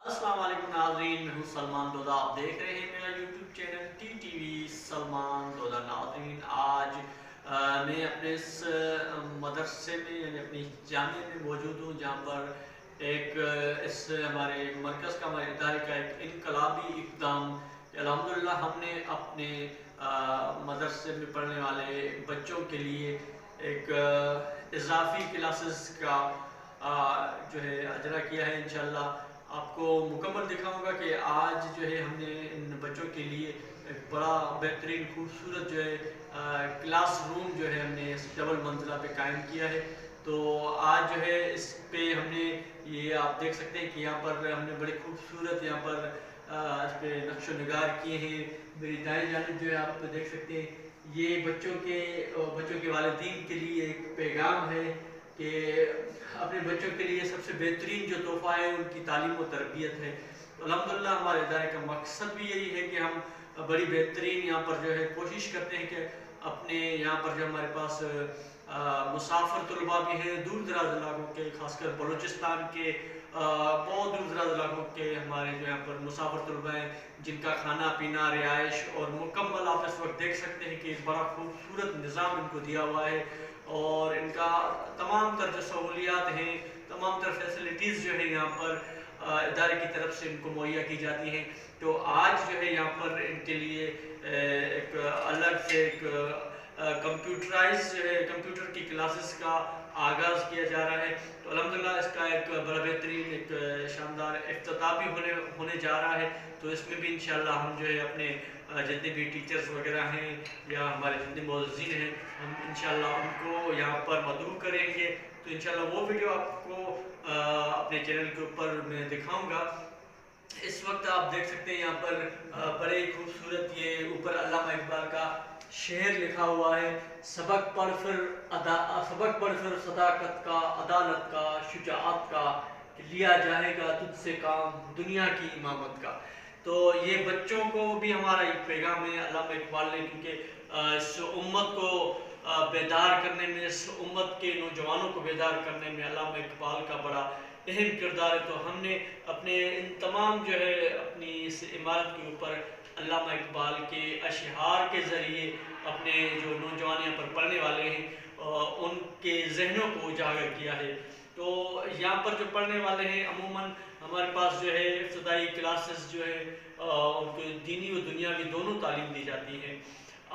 السلام علیکم ناظرین، میں ہوں سلمان دودہ۔ آپ دیکھ رہے ہیں میرا YouTube channel T T V Salman دودہ۔ ناظرین، آج میں اپنے اس مدرسے میں یعنی اپنی جامعہ میں موجود ہوں، جہاں پر ایک اس ہمارے مرکز کا، ہمارے ادارے کا ایک انقلابی اقدام الحمدللہ ہم نے اپنے مدرسے میں پڑھنے والے بچوں کے لیے ایک اضافی کلاسز کا جو ہے اجرا کیا ہے۔ انشاءاللہ آپ کو مکمل دکھاؤں گا کہ آج جو ہے ہم نے ان بچوں کے لیے ایک بڑا بہترین خوبصورت جو ہے کلاس روم جو ہے ہم نے اس ڈبل منزلہ پہ قائم کیا ہے۔ تو آج جو ہے اس پہ ہم نے یہ آپ دیکھ سکتے ہیں کہ یہاں پر ہم نے بڑے خوبصورت یہاں پر اس پہ نقش و نگار کیے ہیں۔ میری دائیں جانب جو ہے آپ دیکھ سکتے ہیں، یہ بچوں کے والدین کے لیے ایک پیغام ہے کہ اپنے بچوں کے لیے سب سے بہترین جو تحفہ ہے ان کی تعلیم و تربیت ہے۔ الحمدللہ ہمارے ادارے کا مقصد بھی یہی ہے کہ ہم بڑی بہترین یہاں پر جو ہے کوشش کرتے ہیں کہ اپنے یہاں پر جو ہمارے پاس مسافر طلباء بھی ہیں دور دراز علاقوں کے، خاص کر بلوچستان کے بہت دور دراز علاقوں کے ہمارے جو یہاں پر مسافر طلباء ہیں، جن کا کھانا پینا، رہائش اور مکمل آپ اس وقت دیکھ سکتے ہیں کہ ایک بڑا خوبصورت نظام ان کو دیا ہوا ہے، اور ان کا تمام تر جو سہولیات ہیں، تمام تر فیسلٹیز جو ہے یہاں پر ادارے کی طرف سے ان کو مہیا کی جاتی ہیں۔ تو آج جو ہے یہاں پر ان کے لیے ایک الگ سے ایک کمپیوٹر کی کلاسز کا آغاز کیا جا رہا ہے۔ تو الحمدللہ اس کا ایک بڑا بہترین ایک شاندار افتتاح بھی ہونے جا رہا ہے۔ تو اس میں بھی انشاءاللہ ہم جو ہے اپنے جتنے بھی ٹیچرز وغیرہ ہیں یا ہمارے جتنے معززین ہیں، ہم انشاءاللہ ان کو یہاں پر مدعو کریں گے۔ تو انشاءاللہ وہ ویڈیو آپ کو اپنے چینل کے اوپر میں دکھاؤں گا۔ اس وقت آپ دیکھ سکتے ہیں یہاں پر بڑے خوبصورت یہ اوپر علامہ اقبال کا شعر لکھا ہوا ہے، سبق پڑھ پھر صداقت کا، عدالت کا، شجاعت کا، کہ لیا جائے گا تجھ سے کام دنیا کی امامت کا۔ تو یہ بچوں کو بھی ہمارا ایک پیغام ہے علامہ اقبال نے، کیونکہ اس امت کو بیدار کرنے میں، اس امت کے نوجوانوں کو بیدار کرنے میں علامہ اقبال کا بڑا اہم کردار ہے۔ تو ہم نے اپنے ان تمام جو ہے اپنی اس عمارت کے اوپر علامہ اقبال کے اشعار کے ذریعے اپنے جو نوجوان یہاں پر پڑھنے والے ہیں ان کے ذہنوں کو اجاگر کیا ہے۔ تو یہاں پر جو پڑھنے والے ہیں عموماً ہمارے پاس جو ہے ابتدائی کلاسز جو ہے ان کو دینی و دنیاوی دونوں تعلیم دی جاتی ہے۔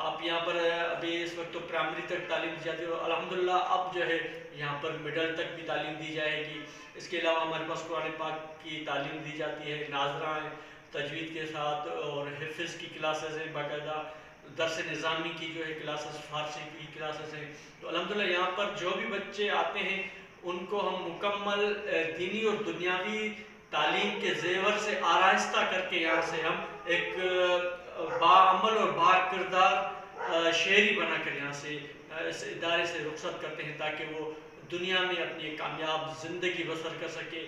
آپ یہاں پر ابھی اس وقت تو پرائمری تک تعلیم دی جاتی ہے، اور الحمدللہ اب جو ہے یہاں پر مڈل تک بھی تعلیم دی جائے گی۔ اس کے علاوہ ہمارے پاس قرآن پاک کی تعلیم دی جاتی ہے، ناظرہ ہیں تجوید کے ساتھ، اور حفظ کی کلاسز ہیں، باقاعدہ درس نظامی کی جو ہے کلاسز، فارسی کی کلاسز ہیں۔ تو الحمدللہ یہاں پر جو بھی بچے آتے ہیں ان کو ہم مکمل دینی اور دنیاوی تعلیم کے زیور سے آراستہ کر کے یہاں سے ہم ایک باعمل اور با کردار شہری بنا کر یہاں سے اس ادارے سے رخصت کرتے ہیں، تاکہ وہ دنیا میں اپنی کامیاب زندگی بسر کر سکے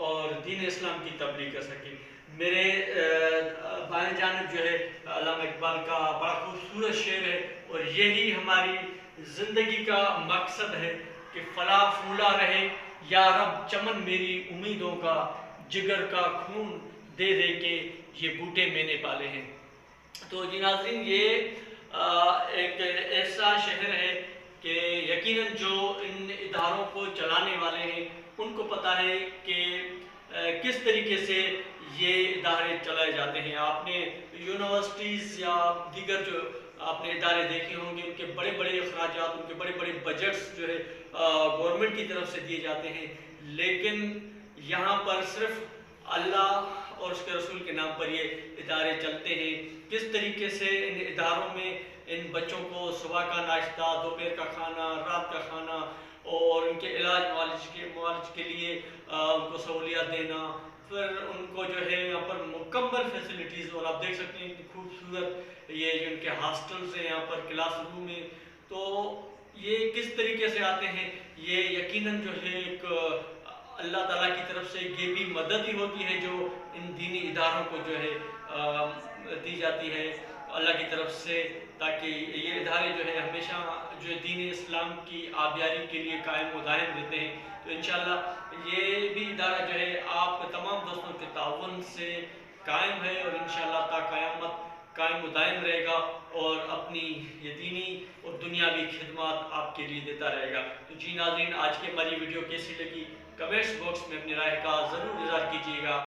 اور دین اسلام کی تبلیغ کر سکے۔ میرے بائیں جانب جو ہے علامہ اقبال کا بڑا خوبصورت شعر ہے، اور یہی ہماری زندگی کا مقصد ہے کہ فلاح پھولا رہے یا رب چمن میری امیدوں کا، جگر کا خون دے دے کے یہ بوٹے میں نے پالے ہیں۔ تو جی ناظرین، یہ ایک ایسا شہر ہے کہ یقیناً جو ان اداروں کو چلانے والے ہیں ان کو پتہ ہے کہ کس طریقے سے یہ ادارے چلائے جاتے ہیں۔ آپ نے یونیورسٹیز یا دیگر جو آپ نے ادارے دیکھے ہوں گے، ان کے بڑے بڑے اخراجات، ان کے بڑے بڑے بجٹس جو ہے گورنمنٹ کی طرف سے دیے جاتے ہیں، لیکن یہاں پر صرف اللہ اور اس کے رسول کے نام پر یہ ادارے چلتے ہیں۔ کس طریقے سے ان اداروں میں ان بچوں کو صبح کا ناشتہ، دوپہر کا کھانا، رات کا کھانا، اور ان کے علاج معالج کے لیے ان کو سہولیات دینا، پھر ان کو جو ہے یہاں پر مکمل فیسلٹیز، اور آپ دیکھ سکتے ہیں کہ خوبصورت یہ جو ان کے ہاسٹلز ہیں، یہاں پر کلاس روم ہیں۔ تو یہ کس طریقے سے آتے ہیں، یہ یقیناً جو ہے ایک اللہ تعالیٰ کی طرف سے یہ بھی مدد ہی ہوتی ہے جو ان دینی اداروں کو جو ہے دی جاتی ہے۔ اللہ کی طرف سے، تاکہ یہ ادارے جو ہے ہمیشہ جو دین اسلام کی آبیاری کے لیے قائم و دائم رہتے ہیں۔ تو انشاءاللہ یہ بھی ادارہ جو ہے آپ تمام دوستوں کے تعاون سے قائم ہے، اور انشاءاللہ تا قیامت قائم و دائم رہے گا، اور اپنی یہ دینی اور دنیاوی خدمات آپ کے لیے دیتا رہے گا۔ تو جی ناظرین، آج کی ہماری ویڈیو کیسی لگی کمنٹس باکس میں اپنی رائے کا ضرور اظہار کیجیے گا۔